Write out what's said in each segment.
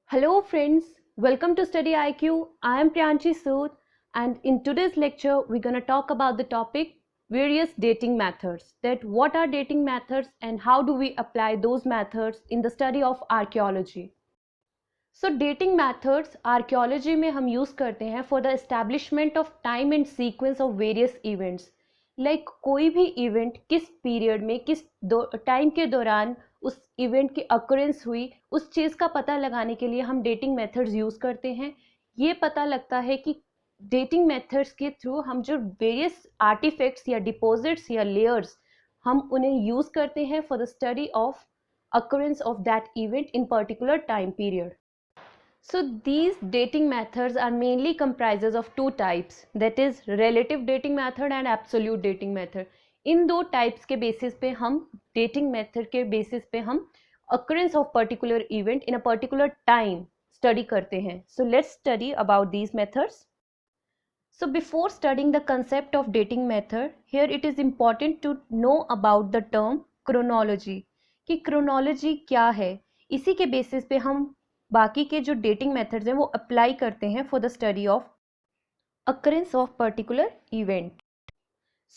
Hello friends, welcome to Study IQ. I am Priyanshi Sood and in today's lecture we're going to talk about the topic various dating methods. That what are dating methods and how do we apply those methods in the study of archaeology. So dating methods archaeology में हम use करते हैं for the establishment of time and sequence of various events. Like कोई भी event किस period में किस time के दौरान उस event की occurrence हुई उस चीज़ का पता लगाने के लिए हम dating methods use करते हैं. ये पता लगता है कि dating methods के through हम जो various artifacts या deposits या layers हम उन्हें use करते हैं for the study of occurrence of that event in particular time period. So these dating methods are mainly comprises of two types, that is relative dating method and absolute dating method. इन दो types के basis पे हम dating method के basis पे हम occurrence of particular event in a particular time study करते हैं. So let's study about these methods. So before studying the concept of dating method, here it is important to know about the term chronology. कि chronology क्या है, इसी के basis पे हम बाकी के जो डेटिंग मेथड्स हैं वो अप्लाई करते हैं for the study of occurrence of particular event.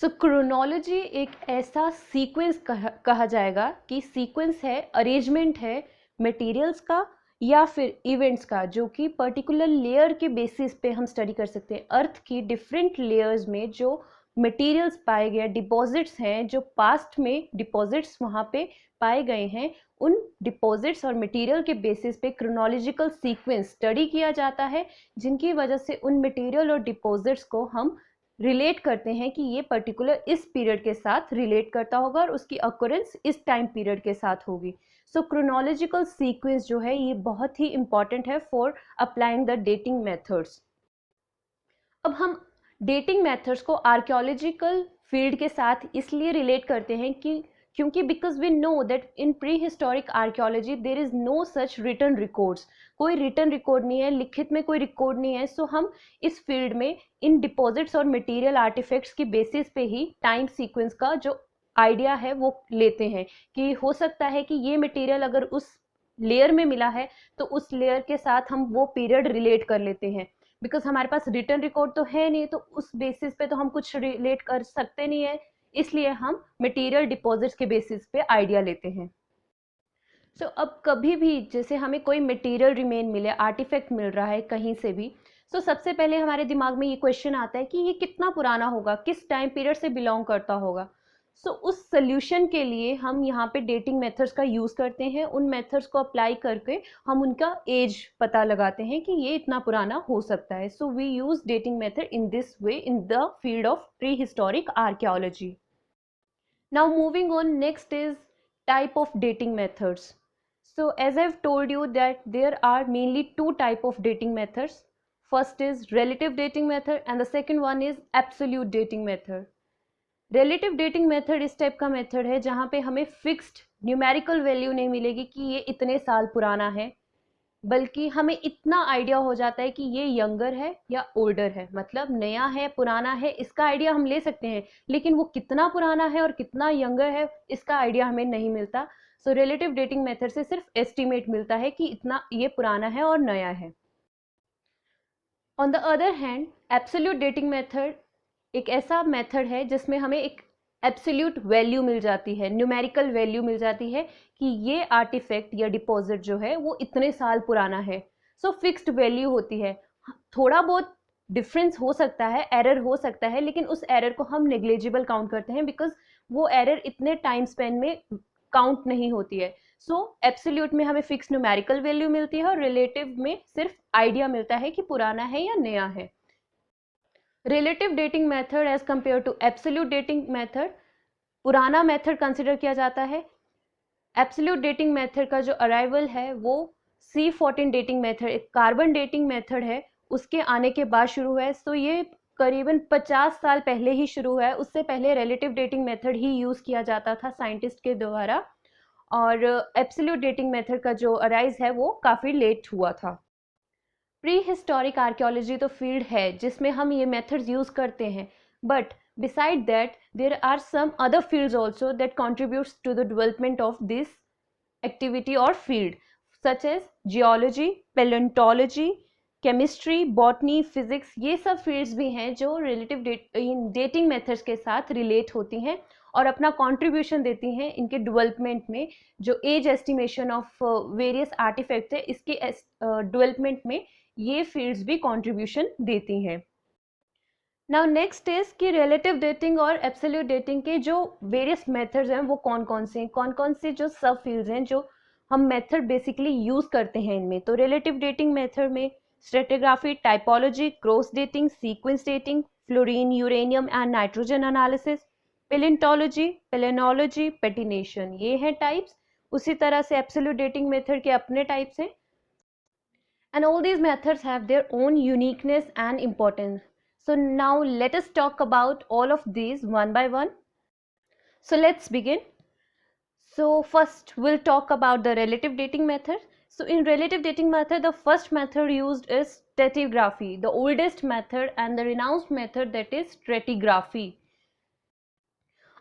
So chronology एक ऐसा सीक्वेंस कहा जाएगा कि सीक्वेंस है, अरेंजमेंट है मटेरियल्स का या फिर इवेंट्स का जो कि पर्टिकुलर लेयर के बेसिस पे हम स्टडी कर सकते हैं. अर्थ की डिफरेंट लेयर्स में जो मटेरियल्स पाए गए, डिपॉजिट्स हैं जो पास्ट में डिपॉजिट्स वहाँ पे पाए गए हैं, उन डिपॉजिट्स और मटेरियल के बेसिस पे क्रोनोलॉजिकल सीक्वेंस स्टडी किया जाता है, जिनकी वजह से उन मटेरियल और डिपॉजिट्स को हम रिलेट करते हैं कि ये पर्टिकुलर इस पीरियड के साथ रिलेट करता होगा और उसकी अक्रेंस इस टाइम पीरियड के साथ होगी. सो क्रोनोलॉजिकल सीक्वेंस जो है ये बहुत ही इंपॉर्टेंट है for applying the dating methods. अब हम डेटिंग मेथड्स को आर्कियोलॉजिकल फील्ड के साथ इसलिए रिलेट करते हैं कि क्योंकि because we know that in pre historic archaeology there is no such written records. कोई रिटन रिकॉर्ड नहीं है, लिखित में कोई रिकॉर्ड नहीं है. सो हम इस फील्ड में इन डिपॉजिट्स और मटेरियल आर्टिफैक्ट्स की बेसिस पे ही टाइम सीक्वेंस का जो आइडिया है वो लेते हैं कि हो सकता है कि ये मटेरियल अगर उस लेयर में मिला है तो उस लेयर के साथ हम वो पीरियड रिलेट कर लेते हैं. बिकॉज हमारे पास रिटन रिकॉर्ड तो है नहीं, तो उस बेसिस पे तो हम कुछ रिलेट कर सकते नहीं है, इसलिए हम मटेरियल डिपॉजिट्स के बेसिस पे आइडिया लेते हैं. सो अब कभी भी जैसे हमें कोई मटेरियल रिमेन मिले, आर्टिफैक्ट मिल रहा है कहीं से भी, सो सबसे पहले हमारे दिमाग में ये क्वेश्चन आता है कि ये कितना पुराना होगा, किस टाइम पीरियड से बिलोंग करता होगा. सो उस सोल्यूशन के लिए हम यहाँ पे डेटिंग मेथड्स का यूज़ करते हैं. उन मेथड्स को अप्लाई करके हम उनका एज पता लगाते हैं कि ये इतना पुराना हो सकता है. So we use dating method in this way in the field of pre historic archaeology. Now moving on, next is type of dating methods. So as I've told you that there are mainly two type of dating methods. First is relative dating method and the second one is absolute dating method. Relative dating method इस type का method है जहाँ पे हमें fixed numerical value नहीं मिलेगी कि ये इतने साल पुराना है, बल्कि हमें इतना आइडिया हो जाता है कि ये यंगर है या ओल्डर है. मतलब नया है पुराना है इसका आइडिया हम ले सकते हैं, लेकिन वो कितना पुराना है और कितना यंगर है इसका आइडिया हमें नहीं मिलता. सो रिलेटिव डेटिंग मेथड से सिर्फ एस्टिमेट मिलता है कि इतना ये पुराना है और नया है. On the other hand absolute dating method एक ऐसा मेथड है जिसमें हमें एक एब्सोल्यूट वैल्यू मिल जाती है, न्यूमेरिकल वैल्यू मिल जाती है कि ये आर्टिफैक्ट या डिपॉजिट जो है वो इतने साल पुराना है. सो फिक्स्ड वैल्यू होती है. थोड़ा बहुत डिफरेंस हो सकता है, एरर हो सकता है, लेकिन उस एरर को हम नेग्लिजिबल काउंट करते हैं बिकॉज वो एरर इतने टाइम स्पेन में काउंट नहीं होती है. सो एब्सोल्यूट में हमें फिक्स न्यूमेरिकल वैल्यू मिलती है और रिलेटिव में सिर्फ आइडिया मिलता है कि पुराना है या नया है. Relative dating method as compare to absolute dating method पुराना मेथड कंसिडर किया जाता है. एब्सोल्यूट डेटिंग मेथड का जो अराइवल है वो C14 डेटिंग मेथड, एक कार्बन डेटिंग मेथड है, उसके आने के बाद शुरू है. सो ये करीबन 50 साल पहले ही शुरू हुआ है. उससे पहले रिलेटिव डेटिंग मेथड ही यूज़ किया जाता था साइंटिस्ट के द्वारा, और एब्सोल्यूट डेटिंग मेथड का जो अराइज है वो काफ़ी लेट हुआ था. प्री हिस्टोरिक आर्कियोलॉजी तो फील्ड है जिसमें हम ये मेथड्स यूज़ करते हैं, but beside that there are some other fields also that contributes to the development of this activity or field. Such as geology, palaeontology, chemistry, botany, physics, ये सब fields भी हैं जो रिलेटिव डेटिंग मेथड्स के साथ relate होती हैं और अपना कंट्रीब्यूशन देती हैं इनके डेवलपमेंट में। जो age estimation of various artefacts है, इसके डेवलपमेंट में ये फील्ड्स भी कंट्रीब्यूशन देती हैं। नाउ नेक्स्ट इज कि रिलेटिव डेटिंग और एब्सोल्यूट डेटिंग के जो वेरियस मेथड्स हैं वो कौन कौन से हैं, कौन कौन से जो सब फील्ड्स हैं जो हम मेथड बेसिकली यूज करते हैं इनमें। तो रिलेटिव डेटिंग मेथड में stratigraphy, typology, cross dating, sequence dating, fluorine, uranium and nitrogen analysis, palaeontology, palynology, patination, ये हैं टाइप्स। उसी तरह से एब्सोल्यूट डेटिंग मेथड के अपने टाइप्स हैं। And all these methods have their own uniqueness and importance. So now let us talk about all of these one by one. So let's begin. So first we'll talk about the relative dating method. So in relative dating method, the first method used is stratigraphy, the oldest method and the renowned method, that is stratigraphy.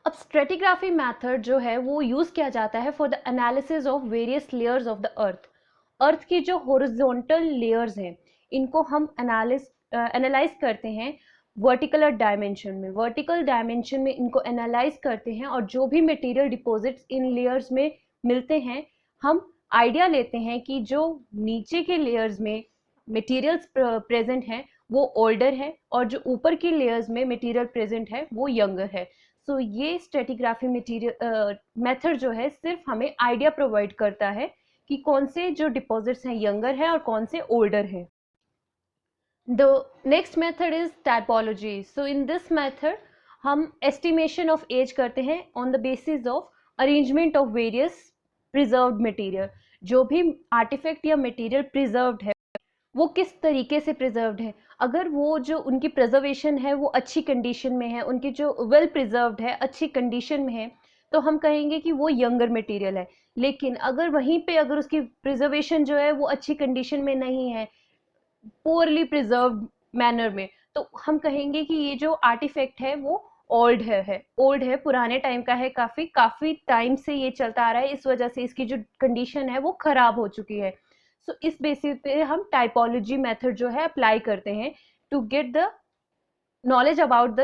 अब stratigraphy method जो है वो use किया जाता है for the analysis of various layers of the earth. Earth की जो horizontal layers हैं इनको हम एनालाइज करते हैं वर्टिकल डायमेंशन में। वर्टिकल डायमेंशन में इनको एनालाइज करते हैं और जो भी मटेरियल डिपॉजिट्स इन लेयर्स में मिलते हैं, हम आइडिया लेते हैं कि जो नीचे के लेयर्स में मटेरियल्स प्रेजेंट हैं वो ओल्डर है और जो ऊपर की लेयर्स में मटेरियल प्रेजेंट है वो यंगर है। सो ये स्ट्रेटिग्राफी मेथड जो है सिर्फ हमें आइडिया प्रोवाइड करता है कि कौन से जो डिपॉजिट्स हैं यंगर है और कौन से ओल्डर हैं। The next method is typology. So in this method हम एस्टिमेशन ऑफ एज करते हैं on the basis of arrangement of various preserved material. जो भी आर्टिफैक्ट या मटेरियल प्रिजर्व्ड है वो किस तरीके से प्रिजर्व्ड है। अगर वो जो उनकी प्रिजर्वेशन है वो अच्छी कंडीशन में है, उनकी जो वेल प्रिजर्व्ड है, अच्छी कंडीशन में है, तो हम कहेंगे कि वो यंगर मटेरियल है। लेकिन अगर वहीं पे अगर उसकी प्रिजर्वेशन जो है वो अच्छी कंडीशन में नहीं है, पुअरली प्रिजर्व्ड मैनर में, तो हम कहेंगे कि ये जो आर्टिफैक्ट है वो ओल्ड है, पुराने टाइम का है, काफी टाइम से ये चलता आ रहा है, इस वजह से इसकी जो कंडीशन है वो खराब हो चुकी है। सो इस बेसिस पे हम टाइपोलॉजी मेथड जो है अप्लाई करते हैं to get the knowledge about the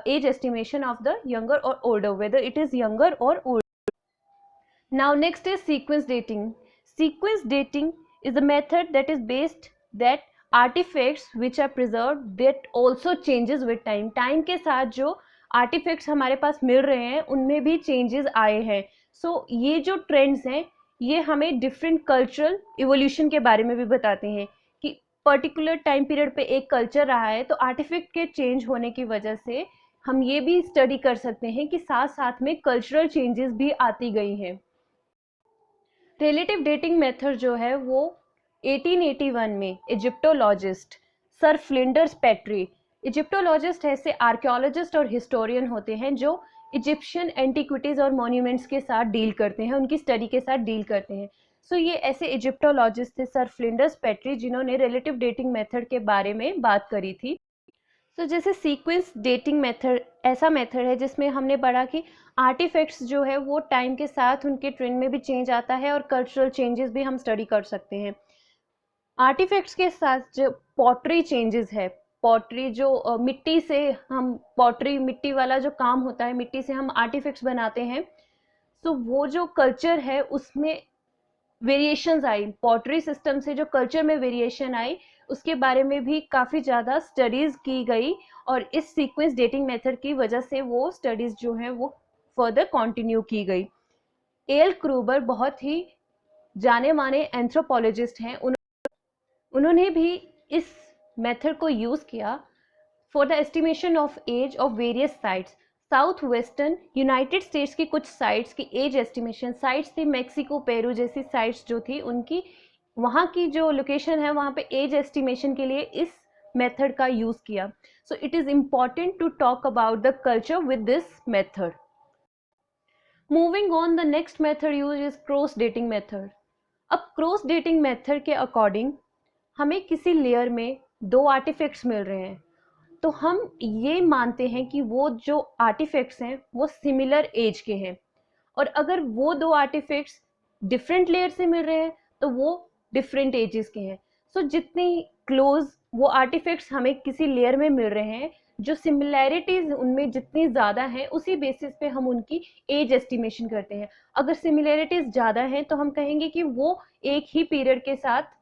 age estimation of the younger or older, whether it is younger or older. Now next is sequence dating. Sequence dating is a method that is based that artifacts which are preserved that also changes with time. Time के साथ जो artifacts हमारे पास मिल रहे हैं उनमें भी changes आए हैं। So ये जो trends हैं ये हमें डिफरेंट कल्चरल इवोल्यूशन के बारे में भी बताते हैं कि पर्टिकुलर टाइम पीरियड पे एक कल्चर रहा है, तो आर्टिफैक्ट के चेंज होने की वजह से हम ये भी स्टडी कर सकते हैं कि साथ साथ में कल्चरल चेंजेस भी आती गई हैं। रिलेटिव डेटिंग मेथड जो है वो 1881 में Egyptologist sir Flinders petri, Egyptologist ऐसे आर्कियोलॉजिस्ट और हिस्टोरियन होते हैं जो इजिप्शियन एंटिक्विटीज और मॉन्यूमेंट्स के साथ डील करते हैं, उनकी स्टडी के साथ डील करते हैं। सो ये ऐसे इजिप्टोलॉजिस्ट थे सर फ्लिंडर्स पेट्री जिन्होंने रिलेटिव डेटिंग मेथड के बारे में बात करी थी। सो जैसे सीक्वेंस डेटिंग मेथड ऐसा मेथड है जिसमें हमने पढ़ा कि आर्टिफैक्ट्स जो है वो टाइम के साथ उनके ट्रेंड में भी चेंज आता है और कल्चरल चेंजेस भी हम स्टडी कर सकते हैं। आर्टिफैक्ट्स के साथ जो पॉटरी चेंजेस है, पॉटरी जो मिट्टी से हम पॉटरी मिट्टी वाला जो काम होता है, मिट्टी से हम आर्टिफैक्ट्स बनाते हैं, तो वो जो कल्चर है उसमें वेरिएशंस आई, पॉटरी सिस्टम से जो कल्चर में वेरिएशन आई उसके बारे में भी काफ़ी ज़्यादा स्टडीज़ की गई और इस सीक्वेंस डेटिंग मेथड की वजह से वो स्टडीज़ जो हैं वो फर्दर कंटिन्यू की गई। एल क्रूबर बहुत ही जाने माने एंथ्रोपोलॉजिस्ट हैं, उन्होंने भी इस मेथड को यूज़ किया for the estimation of age of various sites. South western United States की कुछ साइट्स की एज एस्टिमेशन, साइट्स थी मैक्सिको, पेरू जैसी साइट्स जो थी उनकी वहाँ की जो लोकेशन है वहाँ पे एज एस्टिमेशन के लिए इस मेथड का यूज़ किया। So it is important to talk about the culture with this method. Moving on, the next method use is cross dating method. अब क्रॉस डेटिंग मेथड के अकॉर्डिंग हमें किसी लेयर में दो आर्टिफैक्ट्स मिल रहे हैं, तो हम ये मानते हैं कि वो जो आर्टिफैक्ट्स हैं वो सिमिलर एज के हैं, और अगर वो दो आर्टिफैक्ट्स डिफरेंट लेयर से मिल रहे हैं तो वो डिफरेंट एजेस के हैं। सो जितनी क्लोज वो आर्टिफैक्ट्स हमें किसी लेयर में मिल रहे हैं, जो सिमिलैरिटीज उनमें जितनी ज़्यादा हैं, उसी बेसिस पे हम उनकी एज एस्टिमेशन करते हैं। अगर सिमिलैरिटीज ज़्यादा हैं तो हम कहेंगे कि वो एक ही पीरियड के साथ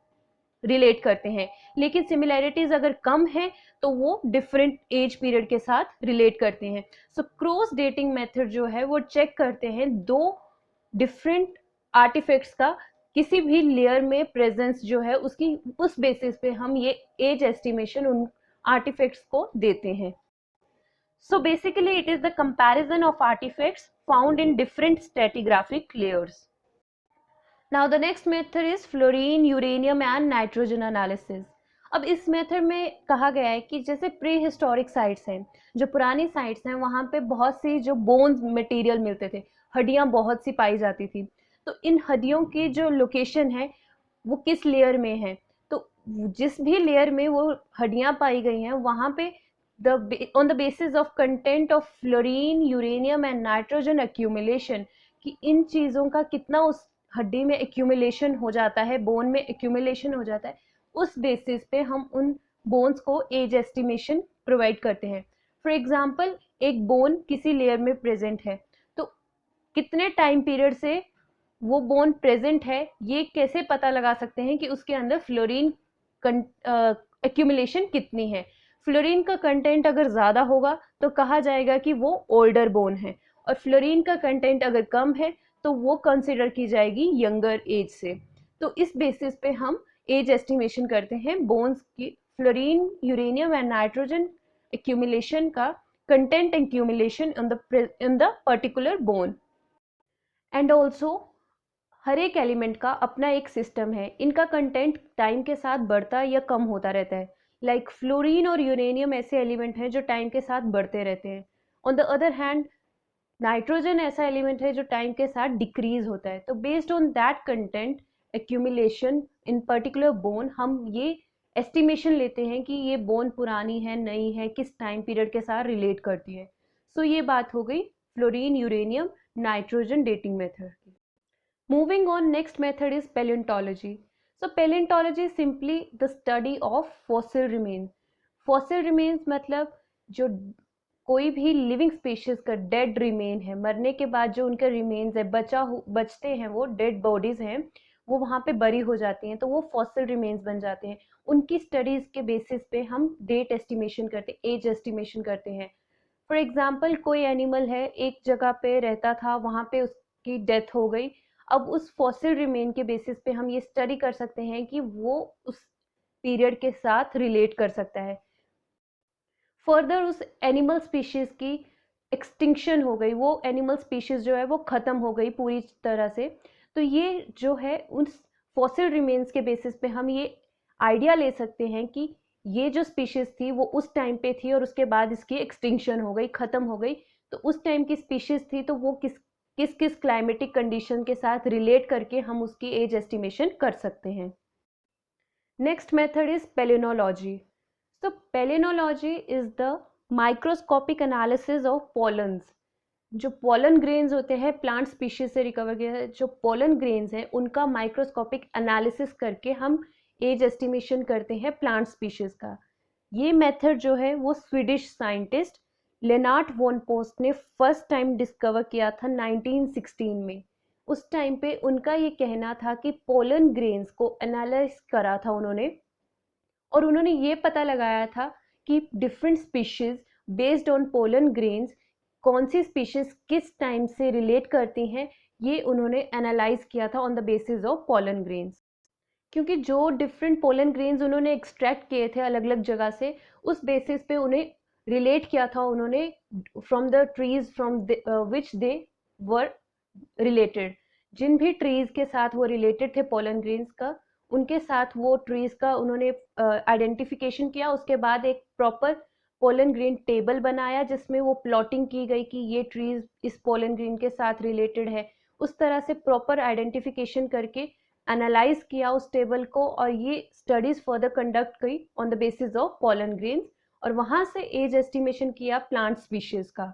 रिलेट करते हैं, लेकिन सिमिलैरिटीज अगर कम है तो वो डिफरेंट एज पीरियड के साथ रिलेट करते हैं। सो क्रॉस डेटिंग मेथड जो है वो चेक करते हैं दो डिफरेंट आर्टिफैक्ट्स का किसी भी लेयर में प्रेजेंस जो है उसकी, उस बेसिस पे हम ये एज एस्टिमेशन उन आर्टिफैक्ट्स को देते हैं। So basically it is the comparison of artifacts found in different stratigraphic layers. Now the next method is fluorine, uranium and nitrogen analysis. अब इस मेथड में कहा गया है कि जैसे प्री हिस्टोरिक साइट्स हैं, जो पुरानी साइट्स हैं, वहाँ पे बहुत सी जो बोन्स मटेरियल मिलते थे, हड्डियाँ बहुत सी पाई जाती थी। तो इन हड्डियों की जो लोकेशन है वो किस लेयर में है, तो जिस भी लेयर में वो हड्डियाँ पाई गई हैं वहाँ पे on the basis of content of fluorine, uranium and nitrogen accumulation, कि इन चीज़ों का कितना उस हड्डी में एक्यूमुलेशन हो जाता है, बोन में एक्यूमुलेशन हो जाता है, उस बेसिस पे हम उन बोन्स को एज एस्टिमेशन प्रोवाइड करते हैं। फॉर एग्जांपल एक बोन किसी लेयर में प्रेजेंट है, तो कितने टाइम पीरियड से वो बोन प्रेजेंट है, ये कैसे पता लगा सकते हैं कि उसके अंदर फ्लोरीन एक्यूमुलेशन कितनी है। फ्लोरीन का कंटेंट अगर ज़्यादा होगा तो कहा जाएगा कि वो ओल्डर बोन है, और फ्लोरीन का कंटेंट अगर कम है तो वो कंसिडर की जाएगी यंगर एज से। तो इस बेसिस पे हम एज एस्टिमेशन करते हैं बोन्स की, fluorine, uranium and nitrogen accumulation का content accumulation in the particular bone. And also हर एक एलिमेंट का अपना एक सिस्टम है, इनका कंटेंट टाइम के साथ बढ़ता या कम होता रहता है। लाइक फ्लोरीन और यूरेनियम ऐसे एलिमेंट हैं जो टाइम के साथ बढ़ते रहते हैं। On the other hand nitrogen ऐसा एलिमेंट है जो टाइम के साथ डिक्रीज होता है। तो based on that content accumulation in particular bone, हम ये एस्टिमेशन लेते हैं कि ये बोन पुरानी है, नई है, किस टाइम पीरियड के साथ रिलेट करती है। सो ये बात हो गई fluorine, uranium, nitrogen dating method की। Moving on, next method is paleontology. So paleontology is simply the study of fossil remains. Fossil remains मतलब जो कोई भी लिविंग स्पीशीज का डेड रिमेन है, मरने के बाद जो उनका रिमेन्स है, बचते हैं, वो डेड बॉडीज हैं, वो वहाँ पे बरी हो जाती हैं, तो वो फॉसिल रिमेन्स बन जाते हैं। उनकी स्टडीज के बेसिस पे हम डेट एस्टिमेशन करते हैं, एज एस्टिमेशन करते हैं। फॉर एग्जाम्पल कोई एनिमल है, एक जगह पे रहता था, वहाँ पे उसकी डेथ हो गई, अब उस फॉसिल रिमेन के बेसिस पे हम ये स्टडी कर सकते हैं कि वो उस पीरियड के साथ रिलेट कर सकता है। फर्दर उस एनिमल स्पीशीज की एक्सटिंक्शन हो गई, वो एनिमल स्पीशीज जो है वो ख़त्म हो गई पूरी तरह से, तो ये जो है उस फॉसिल रिमेन्स के बेसिस पे हम ये आइडिया ले सकते हैं कि ये जो स्पीशीज थी वो उस टाइम पे थी और उसके बाद इसकी एक्सटिंक्शन हो गई, ख़त्म हो गई। तो उस टाइम की स्पीशीज थी तो वो किस किस क्लाइमेटिक कंडीशन के साथ रिलेट करके हम उसकी एज एस्टिमेशन कर सकते हैं। Next method is palynology. So palynology is the microscopic analysis of pollens. जो पोलन ग्रेन्स होते हैं प्लांट स्पीशीज से रिकवर किया है, जो पोलन ग्रेन्स हैं उनका माइक्रोस्कोपिक एनालिसिस करके हम एज एस्टिमेशन करते हैं प्लांट स्पीशीज का। ये मेथड जो है वो Swedish scientist Lennart von Post ने फर्स्ट टाइम डिस्कवर किया था 1916 में। उस टाइम पे उनका ये कहना था कि पोलन ग्रेन्स को एनालाइज करा था उन्होंने, और उन्होंने ये पता लगाया था कि different species based on pollen grains कौन सी स्पीशीज किस टाइम से रिलेट करती हैं, ये उन्होंने एनालाइज किया था on the basis of pollen grains. क्योंकि जो डिफरेंट पोलन ग्रेन्स उन्होंने एक्सट्रैक्ट किए थे अलग अलग जगह से, उस बेसिस पे उन्हें रिलेट किया था उन्होंने from the trees from which they were related. जिन भी ट्रीज के साथ वो रिलेटेड थे पोलन ग्रेन्स का, उनके साथ वो ट्रीज का उन्होंने आइडेंटिफिकेशन किया। उसके बाद एक प्रॉपर पोलन ग्रेन टेबल बनाया जिसमें वो प्लॉटिंग की गई कि ये ट्रीज इस पोलन ग्रेन के साथ रिलेटेड है। उस तरह से प्रॉपर आइडेंटिफिकेशन करके एनालाइज किया उस टेबल को, और ये स्टडीज फर्दर कंडक्ट की on the basis of pollen grains, और वहाँ से एज एस्टिमेशन किया प्लांट स्पीशीज का।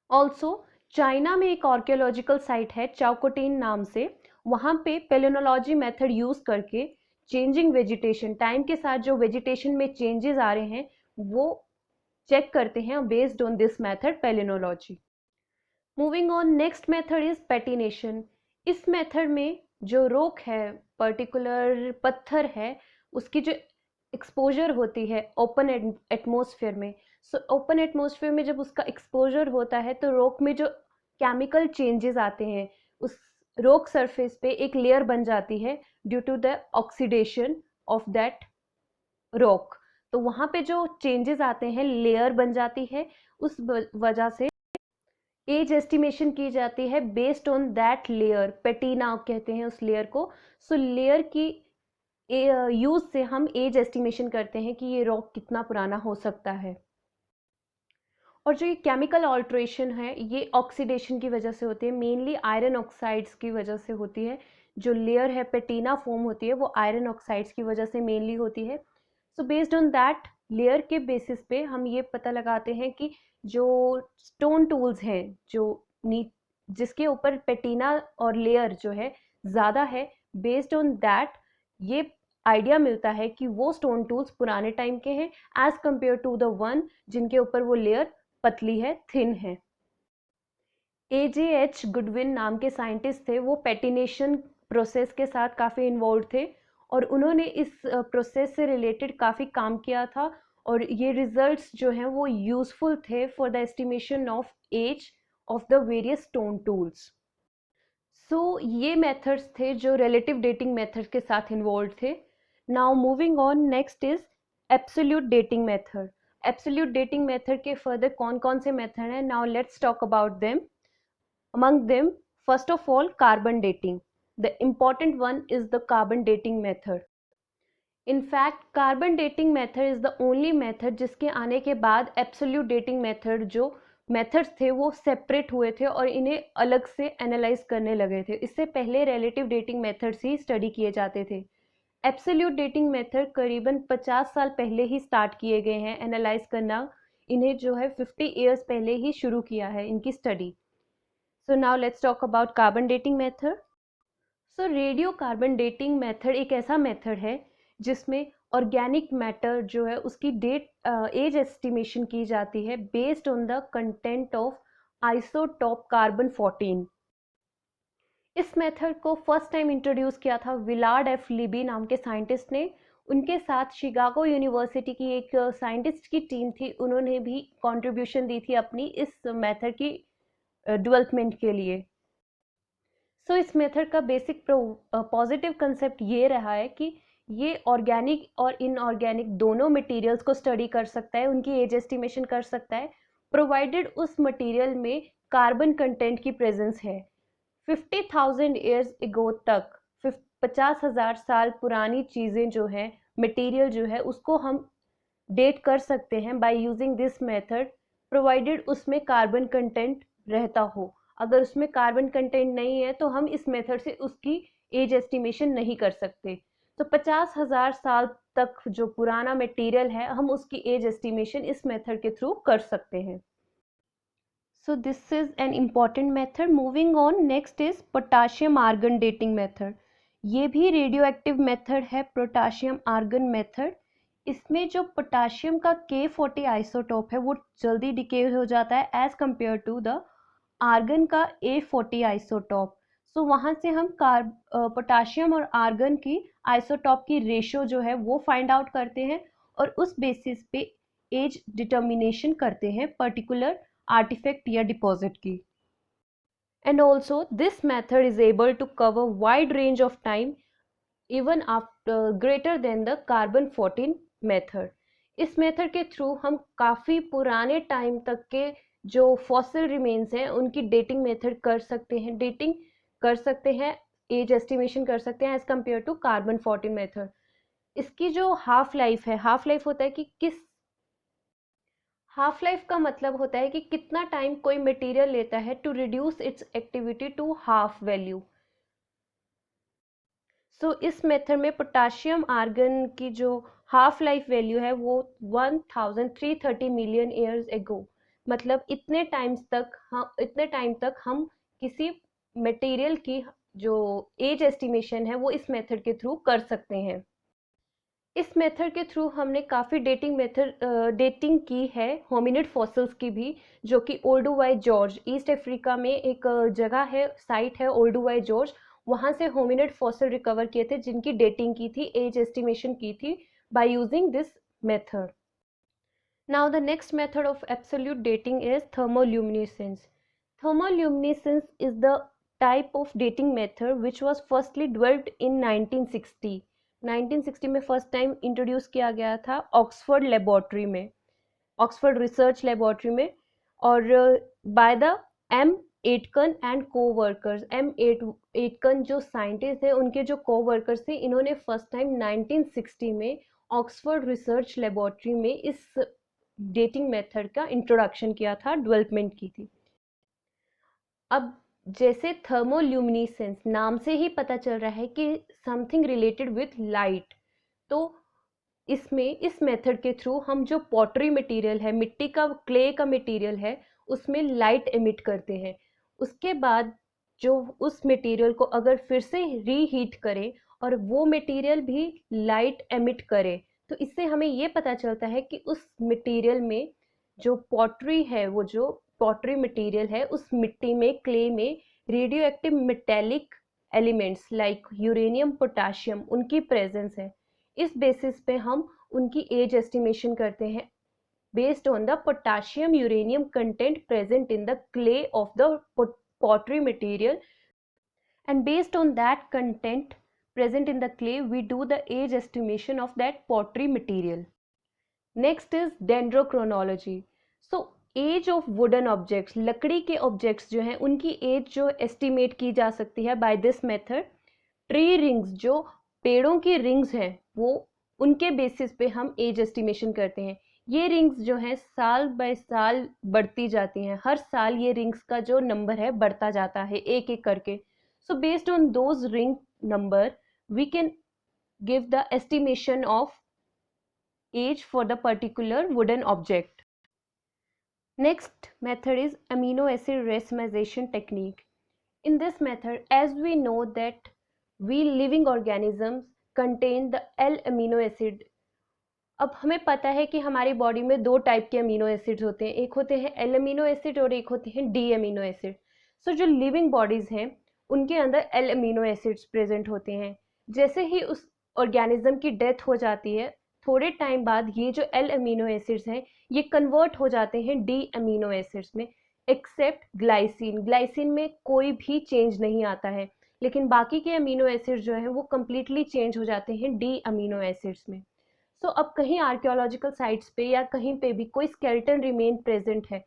ऑल्सो चाइना में एक आर्कियोलॉजिकल साइट है चाओकोटीन नाम से, वहाँ पे पेलिनोलॉजी मेथड यूज करके चेंजिंग वेजिटेशन, टाइम के साथ जो वेजिटेशन में चेंजेस आ रहे हैं वो चेक करते हैं based on this method palynology. Moving on, next method is patination. इस मेथड में जो रॉक है, पर्टिकुलर पत्थर है, उसकी जो एक्सपोजर होती है ओपन एटमॉस्फेयर में, सो ओपन एटमॉस्फेयर में जब उसका एक्सपोजर होता है तो रॉक में जो केमिकल चेंजेस आते हैं, उस रॉक सरफेस पे एक लेयर बन जाती है due to the oxidation of that rock. तो वहाँ पे जो चेंजेस आते हैं, लेयर बन जाती है, उस वजह से एज एस्टिमेशन की जाती है बेस्ड ऑन दैट लेयर, पेटीना कहते हैं उस लेयर को। सो लेयर की यूज से हम एज एस्टिमेशन करते हैं कि ये रॉक कितना पुराना हो सकता है। और जो ये केमिकल ऑल्ट्रेशन है ये ऑक्सीडेशन की वजह से होती है, मेनली आयरन ऑक्साइड्स की वजह से होती है। जो लेयर है, पेटीना फॉर्म होती है, वो आयरन ऑक्साइड्स की वजह से मेनली होती है। सो बेस्ड ऑन दैट लेयर के बेसिस पे हम ये पता लगाते हैं कि जो स्टोन टूल्स हैं, जो जिसके ऊपर पेटीना और लेयर जो है ज़्यादा है, बेस्ड ऑन दैट ये आइडिया मिलता है कि वो स्टोन टूल्स पुराने टाइम के हैं as compare to the one जिनके ऊपर वो लेयर पतली है, थिन है। AJH गुडविन नाम के साइंटिस्ट थे, वो पेटिनेशन प्रोसेस के साथ काफ़ी इन्वॉल्व थे और उन्होंने इस प्रोसेस से रिलेटेड काफ़ी काम किया था और ये रिजल्ट्स जो हैं वो यूज़फुल थे for the estimation of age of the various stone tools. So ये मेथड्स थे जो रिलेटिव डेटिंग मेथड के साथ इन्वॉल्व थे। Now moving on, next is absolute dating method. Absolute dating method के फर्दर कौन कौन से मेथड हैं, now let's talk about them. Among them, first of all, carbon dating. The important one is the carbon dating method. In fact, carbon dating method is the only method जिसके आने के बाद absolute dating method जो methods थे वो separate हुए थे और इन्हें अलग से analyze करने लगे थे। इससे पहले relative dating methods ही study किए जाते थे। Absolute dating method करीबन 50 साल पहले ही start किए गए हैं analyze करना। इन्हें जो है 50 years पहले ही शुरू किया है इनकी study। So now let's talk about carbon dating method. So radio carbon dating method एक ऐसा मेथड है जिसमें ऑर्गेनिक मैटर जो है उसकी एज एस्टिमेशन की जाती है based on the content of isotope carbon 14। इस मेथड को फर्स्ट टाइम इंट्रोड्यूस किया था विलार्ड एफ लिबी नाम के साइंटिस्ट ने। उनके साथ शिकागो यूनिवर्सिटी की एक साइंटिस्ट की टीम थी, उन्होंने भी कंट्रीब्यूशन दी थी अपनी इस मेथड की डेवलपमेंट के लिए। सो इस मेथड का बेसिक पॉजिटिव कंसेप्ट ये रहा है कि ये ऑर्गेनिक और इनऑर्गेनिक दोनों मटेरियल्स को स्टडी कर सकता है, उनकी एज एस्टिमेशन कर सकता है, प्रोवाइडेड उस मटेरियल में कार्बन कंटेंट की प्रेजेंस है। 50,000 ईयर्स एगो तक, 50,000 साल पुरानी चीज़ें जो है, मटेरियल जो है, उसको हम डेट कर सकते हैं by using this method, provided उसमें कार्बन कंटेंट रहता हो। अगर उसमें कार्बन कंटेंट नहीं है तो हम इस मेथड से उसकी एज एस्टिमेशन नहीं कर सकते। तो 50,000 साल तक जो पुराना मटेरियल है हम उसकी एज एस्टिमेशन इस मेथड के थ्रू कर सकते हैं। So this is an important method. Moving on, next is potassium argon dating method. ये भी रेडियो एक्टिव मेथड है, पोटाशियम आर्गन मेथड। इसमें जो पोटाशियम का K40 आइसोटोप है वो जल्दी डिके हो जाता है as compare to the argon का A40 आइसोटोप। सो वहाँ से हम पोटाशियम और आर्गन की आइसोटोप की रेशो जो है वो फाइंड आउट करते हैं और उस बेसिस पे एज डिटर्मिनेशन करते हैं पर्टिकुलर आर्टिफैक्ट या डिपॉजिट की। And also this method is able to cover wide range of time even after greater than the carbon 14 method. इस मेथड के थ्रू हम काफ़ी पुराने टाइम तक के जो फॉसिल रिमेन्स हैं उनकी डेटिंग मेथड कर सकते हैं, डेटिंग कर सकते हैं, एज एस्टिमेशन कर सकते हैं as compare to carbon 14 method. इसकी जो हाफ लाइफ है, हाफ लाइफ होता है कि हाफ लाइफ का मतलब होता है कि कितना टाइम कोई मटेरियल लेता है to reduce its activity to half value. So इस मेथड में पोटाशियम आर्गन की जो हाफ लाइफ वैल्यू है वो 1330 मिलियन ईयर्स एगो, मतलब इतने टाइम तक हम किसी मटेरियल की जो एज एस्टिमेशन है वो इस मेथड के थ्रू कर सकते हैं। इस मेथड के थ्रू हमने काफ़ी डेटिंग की है होमिनिड फॉसिल्स की भी, जो कि ओल्डुवाई जॉर्ज, ईस्ट अफ्रीका में एक जगह है, साइट है ओल्डुवाई जॉर्ज, वहाँ से होमिनिड फॉसिल रिकवर किए थे जिनकी डेटिंग की थी, एज एस्टिमेशन की थी by using this method. Now the next method of absolute dating is thermoluminescence. Thermoluminescence is the type of dating method which was firstly developed in 1960. 1960 में first time introduce किया गया था Oxford laboratory में, Oxford research laboratory में, और by the M एटकन and को workers. एटकन जो scientist है उनके जो को वर्कर्स थे, इन्होंने फर्स्ट टाइम 1960 में ऑक्सफोर्ड रिसर्च लेबोरेटरी में इस डेटिंग मेथड का इंट्रोडक्शन किया था, डेवलपमेंट की थी। अब जैसे थर्मोल्यूमिनेसेंस नाम से ही पता चल रहा है कि समथिंग रिलेटेड विथ लाइट, तो इसमें इस मेथड के थ्रू हम जो पॉटरी मटेरियल है, मिट्टी का क्ले का मटेरियल है, उसमें लाइट एमिट करते हैं। उसके बाद जो उस मटेरियल को अगर फिर से रीहीट करें और वो मटेरियल भी लाइट एमिट करे, तो इससे हमें ये पता चलता है कि उस मटेरियल में जो पॉटरी है, वो जो पॉटरी मटेरियल है, उस मिट्टी में, क्ले में radio active metallic elements like uranium, potassium, उनकी प्रेजेंस है। इस बेसिस पे हम उनकी एज एस्टिमेशन करते हैं based on the potassium uranium content present in the clay of the pottery material, and based on that content present in the clay we do the age estimation of that pottery material. Next is dendrochronology. So age of wooden objects, लकड़ी के objects जो हैं उनकी as जो estimate की जा सकती है by this method. Tree rings, जो पेड़ों की रिंग्स हैं, वो उनके बेसिस पे हम एज एस्टिमेशन करते हैं। ये रिंग्स जो हैं साल बाय साल बढ़ती जाती हैं, हर साल ये रिंग्स का जो नंबर है बढ़ता जाता है एक एक करके। So based on those ring number we can give the estimation of age for the particular wooden object. Next method is amino acid racemization technique. In this method, as we know that we living organisms contain the L amino acid. अब हमें पता है कि हमारी body में दो type के amino acids होते हैं, एक होते हैं एल अमीनो एसिड और एक होते हैं डी अमीनो एसिड। सो जो लिविंग बॉडीज हैं उनके अंदर एल अमीनो एसिड्स प्रेजेंट होते हैं। जैसे ही उस ऑर्गेनिज्म की डेथ हो जाती है, थोड़े टाइम बाद ये जो एल अमीनो एसिड्स हैं ये कन्वर्ट हो जाते हैं डी अमीनो एसिड्स में, एक्सेप्ट ग्लाइसिन। ग्लाइसिन में कोई भी चेंज नहीं आता है, लेकिन बाकी के अमीनो एसिड्स जो हैं वो कम्प्लीटली चेंज हो जाते हैं डी अमीनो एसिड्स में। सो अब कहीं आर्कियोलॉजिकल साइट्स पे या कहीं पे भी कोई स्केलेटन रिमेन प्रेजेंट है,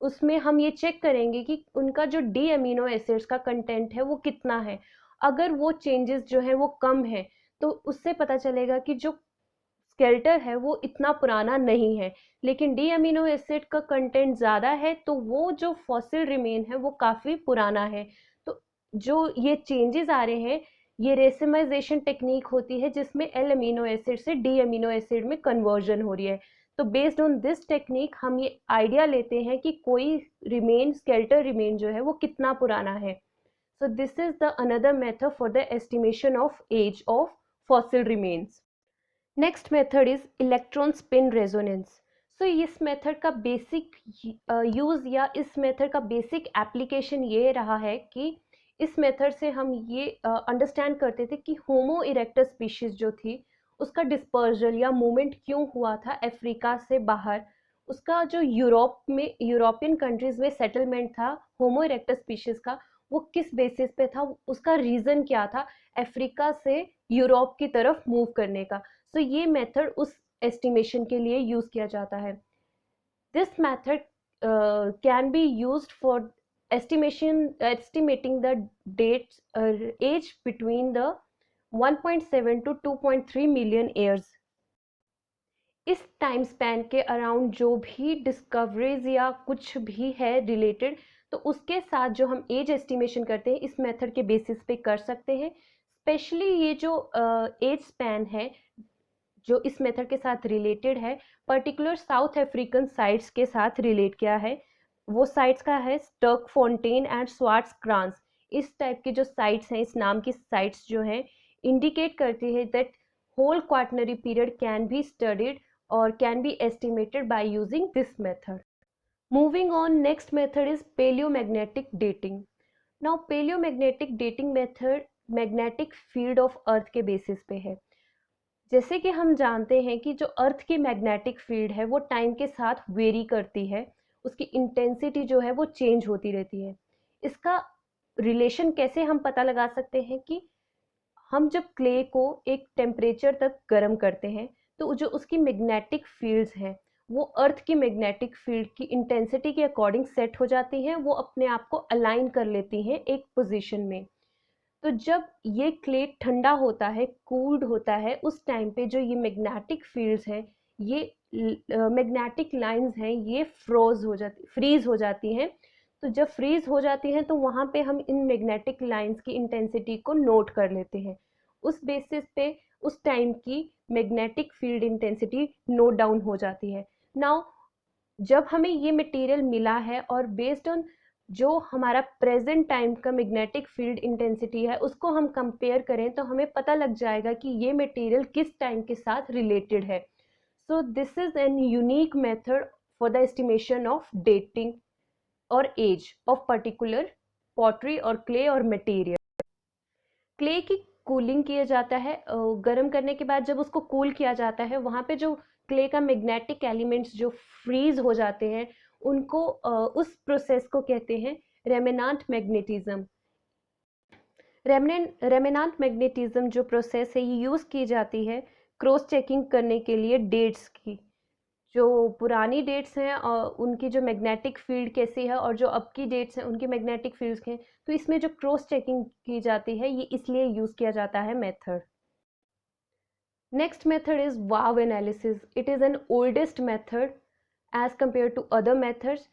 उसमें हम ये चेक करेंगे कि उनका जो डी अमीनो एसिड्स का कंटेंट है वो कितना है। अगर वो चेंजेस जो है वो कम है तो उससे पता चलेगा कि जो स्केलेटन है वो इतना पुराना नहीं है, लेकिन डी अमीनो एसिड का कंटेंट ज़्यादा है तो वो जो फॉसिल रिमेन है वो काफ़ी पुराना है। तो जो ये चेंजेस आ रहे हैं, ये रेसिमाइजेशन टेक्निक होती है जिसमें एल अमीनो एसिड से डी अमीनो एसिड में कन्वर्जन हो रही है। तो बेस्ड ऑन दिस टेक्निक हम ये आइडिया लेते हैं कि कोई रिमेन, स्केलेटल रिमेन जो है वो कितना पुराना है। So this is the another method for the estimation of age of fossil remains. Next method is electron spin resonance. So इस मेथड का बेसिक यूज़ या इस मेथड का बेसिक एप्लीकेशन ये रहा है कि इस मेथड से हम ये अंडरस्टैंड करते थे कि होमो इरेक्टस स्पीशीज़ जो थी उसका डिस्पर्जल या मूवमेंट क्यों हुआ था अफ्रीका से बाहर। उसका जो यूरोपियन कंट्रीज़ में सेटलमेंट था होमो इरेक्टस स्पीशीज़ का, वो किस बेसिस पे था, उसका रीज़न क्या था अफ्रीका से यूरोप की तरफ मूव करने का। सो ये मेथड उस एस्टिमेशन के लिए यूज़ किया जाता है। This method can be used for estimating the dates age between the 1.7 to 2.3 million years। इस टाइम स्पैन के अराउंड जो भी डिस्कवरीज या कुछ भी है रिलेटेड, तो उसके साथ जो हम एज एस्टिमेशन करते हैं इस मेथड के बेसिस पे कर सकते हैं। स्पेशली ये जो एज स्पैन है जो इस मेथड के साथ रिलेटेड है, पर्टिकुलर साउथ अफ्रीकन साइट्स के साथ रिलेट किया है। वो साइट्स का है स्टर्कफोंटेन एंड स्वार्ट्सक्रांस। इस टाइप के जो साइट्स हैं, इस नाम की साइट्स जो हैं, इंडिकेट करती है that whole quaternary period can be studied or can be estimated by using this method. Moving on, next method is paleomagnetic dating. Now paleomagnetic dating method magnetic field of earth के basis पे है। जैसे कि हम जानते हैं कि जो अर्थ की मैग्नेटिक फील्ड है वो टाइम के साथ वेरी करती है, उसकी इंटेंसिटी जो है वो चेंज होती रहती है। इसका रिलेशन कैसे हम पता लगा सकते हैं कि हम जब क्ले को एक टेम्परेचर तक गर्म करते हैं तो जो उसकी मैग्नेटिक फील्ड्स हैं वो अर्थ की मैग्नेटिक फील्ड की इंटेंसिटी के अकॉर्डिंग सेट हो जाती हैं, वो अपने आप को अलाइन कर लेती हैं एक पोजीशन में। तो जब ये क्ले ठंडा होता है, कूल्ड होता है, उस टाइम पे जो ये मैग्नेटिक फील्ड्स हैं, ये मैग्नेटिक लाइंस हैं, ये फ्रीज हो जाती हैं। तो जब फ्रीज हो जाती हैं तो वहाँ पे हम इन मैग्नेटिक लाइंस की इंटेंसिटी को नोट कर लेते हैं। उस बेसिस पे उस टाइम की magnetic field intensity note down हो जाती है। नाउ जब हमें ये मटेरियल मिला है और बेस्ड ऑन जो हमारा प्रेजेंट टाइम का मैग्नेटिक फील्ड इंटेंसिटी है उसको हम कंपेयर करें तो हमें पता लग जाएगा कि ये मटेरियल किस टाइम के साथ रिलेटेड है। So this is N unique method for the estimation of dating और एज ऑफ पर्टिकुलर पॉटरी और क्ले और मटेरियल। क्ले की कूलिंग किया जाता है, गर्म करने के बाद जब उसको कूल किया जाता है वहाँ पे जो क्ले का मैग्नेटिक एलिमेंट्स जो फ्रीज हो जाते हैं उनको उस प्रोसेस को कहते हैं रेमेनांट मैग्नेटिज्म। रेमेनांट मैग्नेटिज्म जो प्रोसेस है ये यूज़ की जाती है क्रॉस चेकिंग करने के लिए डेट्स की। जो पुरानी डेट्स हैं और उनकी जो मैग्नेटिक फील्ड कैसी है और जो अब की डेट्स हैं उनकी मैग्नेटिक फील्ड्स हैं, तो इसमें जो क्रॉस चेकिंग की जाती है ये इसलिए यूज़ किया जाता है method. Next method is varve analysis. It is an oldest method as compare to other methods.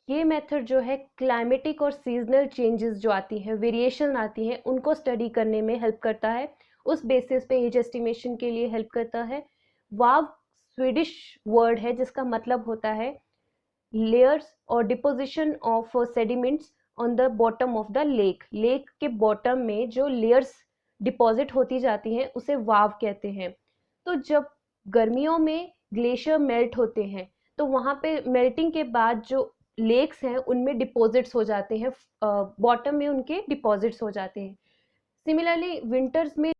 ये मेथड जो है क्लाइमेटिक और सीजनल चेंजेस जो आती हैं, वेरिएशन आती हैं, उनको स्टडी करने में हेल्प करता है, उस बेसिस पे एज एस्टिमेशन के लिए हेल्प करता है। वाव स्वीडिश वर्ड है जिसका मतलब होता है लेयर्स और deposition of sediments on the bottom of the lake. Lake के बॉटम में जो लेयर्स डिपॉजिट होती जाती हैं उसे वाव कहते हैं। तो जब गर्मियों में ग्लेशियर मेल्ट होते हैं तो वहाँ पे मेल्टिंग के बाद जो लेक्स हैं उनमें डिपॉजिट्स हो जाते हैं, बॉटम में उनके डिपॉजिट्स हो जाते हैं। सिमिलरली विंटर्स में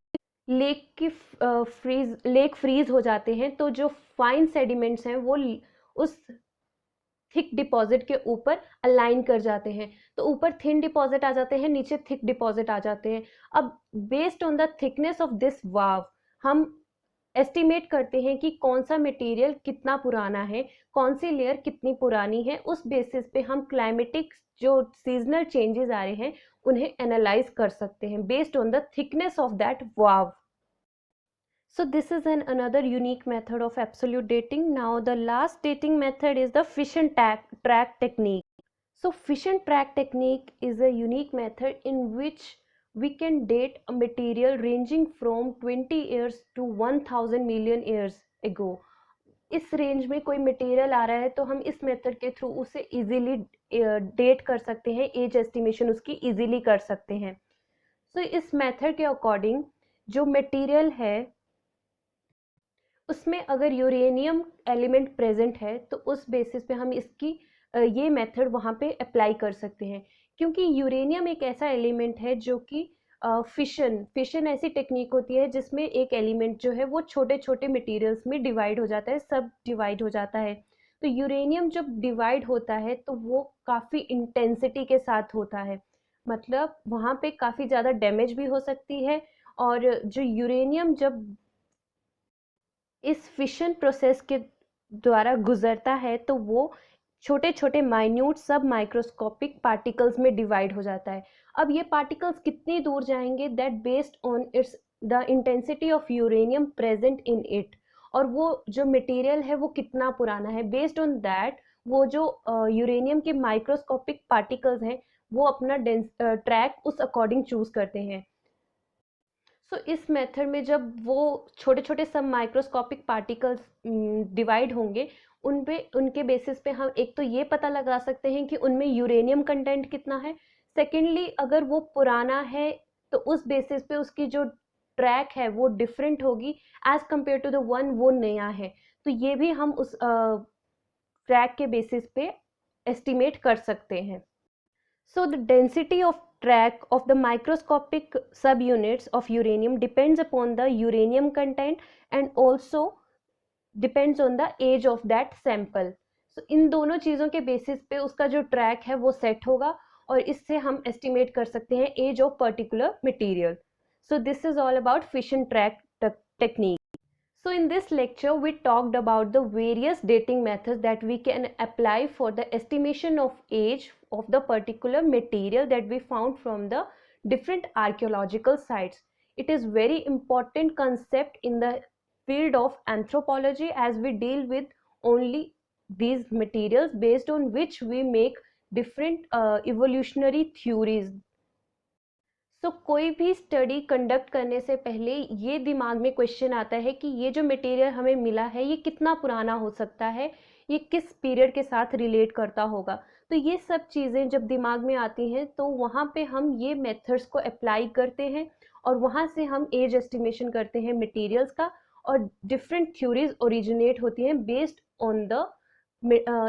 लेक फ्रीज हो जाते हैं तो जो फाइन सेडिमेंट्स हैं वो उस थिक डिपॉजिट के ऊपर अलाइन कर जाते हैं, तो ऊपर थिन डिपॉजिट आ जाते हैं, नीचे थिक डिपॉजिट आ जाते हैं। अब based on the thickness of this wave हम एस्टिमेट करते हैं कि कौन सा मटेरियल कितना पुराना है, कौन सी लेयर कितनी पुरानी है। उस बेसिस पे हम क्लाइमेटिक जो सीजनल चेंजेस आ रहे हैं उन्हें एनालाइज कर सकते हैं based on the thickness of that wow. So this is another unique method of absolute dating. Now the last dating method is the fission track technique. So fission track technique is a unique method in which we can date a material ranging from 20 years to 1000 million years ago. इस range में कोई material आ रहा है तो हम इस method के through उसे इजीली डेट कर सकते हैं, एज एस्टिमेशन उसकी इजीली कर सकते हैं। So इस मेथड के अकॉर्डिंग जो मटेरियल है उसमें अगर यूरेनियम एलिमेंट प्रेजेंट है तो उस बेसिस पे हम इसकी ये मेथड वहाँ पे अप्लाई कर सकते हैं, क्योंकि यूरेनियम एक ऐसा एलिमेंट है जो कि फिशन ऐसी टेक्निक होती है जिसमें एक एलिमेंट जो है वो छोटे छोटे मटेरियल्स में डिवाइड हो जाता है, सब डिवाइड हो जाता है। तो यूरेनियम जब डिवाइड होता है तो वो काफ़ी इंटेंसिटी के साथ होता है, मतलब वहाँ पे काफ़ी ज़्यादा डैमेज भी हो सकती है। और जो यूरेनियम जब इस फिशन प्रोसेस के द्वारा गुजरता है तो वो छोटे छोटे माइन्यूट सब माइक्रोस्कोपिक पार्टिकल्स में डिवाइड हो जाता है। अब ये पार्टिकल्स कितनी दूर जाएंगे that based on it's the intensity of uranium present in it, और वो जो मटेरियल है वो कितना पुराना है, बेस्ड ऑन दैट वो जो यूरेनियम के माइक्रोस्कोपिक पार्टिकल्स हैं वो अपना ट्रैक उस अकॉर्डिंग चूज करते हैं। सो इस मेथड में जब वो छोटे छोटे सब माइक्रोस्कोपिक पार्टिकल्स डिवाइड होंगे उनके बेसिस पे हम एक तो ये पता लगा सकते हैं कि उनमें यूरेनियम कंटेंट कितना है, सेकेंडली अगर वो पुराना है तो उस बेसिस पे उसकी जो ट्रैक है वो डिफरेंट होगी as compare to the one वो नया है, तो ये भी हम उस ट्रैक के बेसिस पे एस्टिमेट कर सकते हैं. So the density of track of the microscopic subunits of uranium depends upon the uranium content and also depends on the age of that sample. So इन दोनों चीज़ों के बेसिस पे उसका जो ट्रैक है वो सेट होगा और इससे हम एस्टिमेट कर सकते हैं age of particular material. So this is all about fission track technique. So in this lecture we talked about the various dating methods that we can apply for the estimation of age of the particular material that we found from the different archaeological sites. It is very important concept in the field of anthropology as we deal with only these materials based on which we make different evolutionary theories. कोई भी study conduct करने से पहले ये दिमाग में question आता है कि ये जो मटेरियल हमें मिला है ये कितना पुराना हो सकता है, ये किस पीरियड के साथ रिलेट करता होगा. तो ये सब चीज़ें जब दिमाग में आती हैं तो वहाँ पे हम ये मेथड्स को अप्लाई करते हैं और वहाँ से हम एज एस्टिमेशन करते हैं मटेरियल्स का और डिफरेंट थ्योरीज ओरिजिनेट होती हैं based on the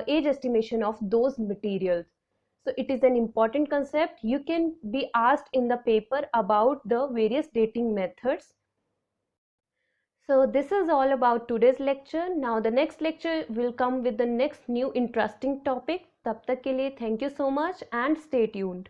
age estimation of those materials. So it is an important concept. You can be asked in the paper about the various dating methods. So this is all about today's lecture. Now the next lecture will come with the next new interesting topic. तब तक के लिए thank you so much and stay tuned.